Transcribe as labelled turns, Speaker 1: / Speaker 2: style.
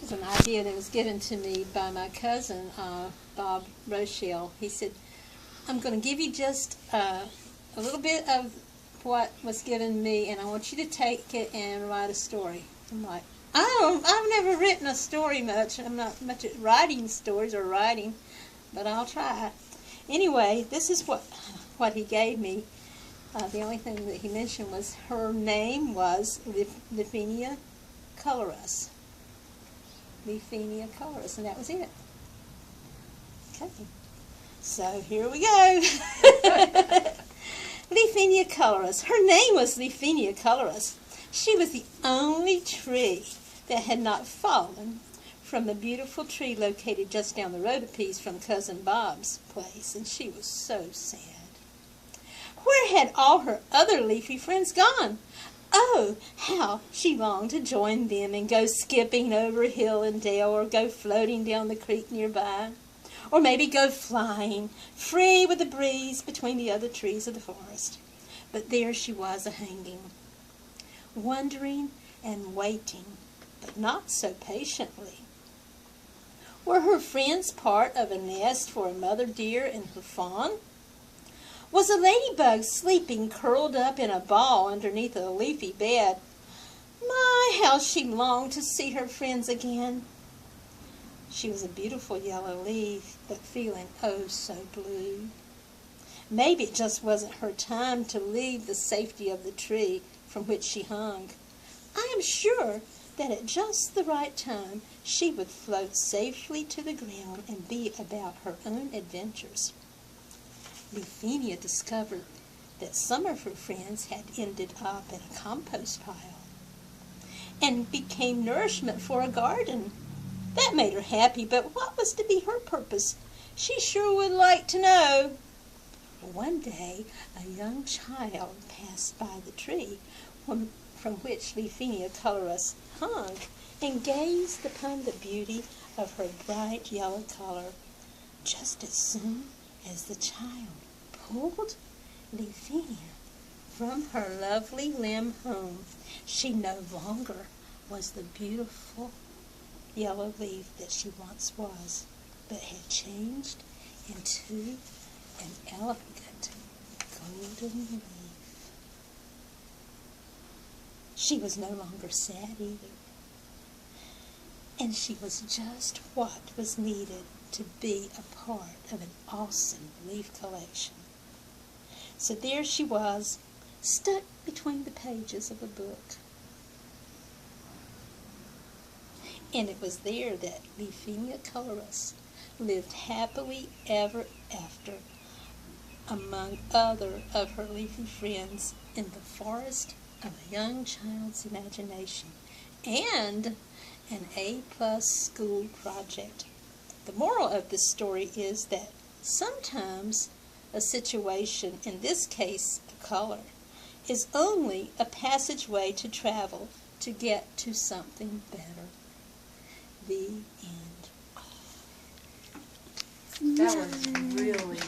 Speaker 1: was an idea that was given to me by my cousin, Bob Rochelle. He said, I'm going to give you just a little bit of what was given me, and I want you to take it and write a story. I'm like, I've never written a story much. I'm not much at writing stories or writing, but I'll try. Anyway, this is what he gave me. The only thing that he mentioned was her name was Liphenia colorus. Liphenia colorus, and that was it. Okay, so here we go. Liphenia colorus. Her name was Liphenia colorus. She was the only tree that had not fallen from the beautiful tree located just down the road a piece from Cousin Bob's place, and she was so sad. Where had all her other leafy friends gone? Oh, how she longed to join them and go skipping over hill and dale, or go floating down the creek nearby, or maybe go flying, free with the breeze between the other trees of the forest. But there she was a-hanging, wondering and waiting, but not so patiently. Were her friends part of a nest for a mother deer and her fawn? Was a ladybug sleeping curled up in a ball underneath a leafy bed? My, how she longed to see her friends again. She was a beautiful yellow leaf, but feeling oh so blue. Maybe it just wasn't her time to leave the safety of the tree from which she hung. I am sure that at just the right time she would float safely to the ground and be about her own adventures. Liphenia discovered that some of her friends had ended up in a compost pile and became nourishment for a garden. That made her happy, but what was to be her purpose? She sure would like to know. One day, a young child passed by the tree from which Liphenia colorus hung, and gazed upon the beauty of her bright yellow color. Just as soon as the child pulled Liphenia from her lovely limb home, she no longer was the beautiful yellow leaf that she once was, but had changed into an elegant golden leaf. She was no longer sad either, and she was just what was needed to be a part of an awesome leaf collection. So there she was, stuck between the pages of a book. And it was there that Liphenia colorus lived happily ever after, among other of her leafy friends, in the forest of a young child's imagination and an A+ school project. The moral of this story is that sometimes a situation, in this case a color, is only a passageway to travel to get to something better. The end.
Speaker 2: That was really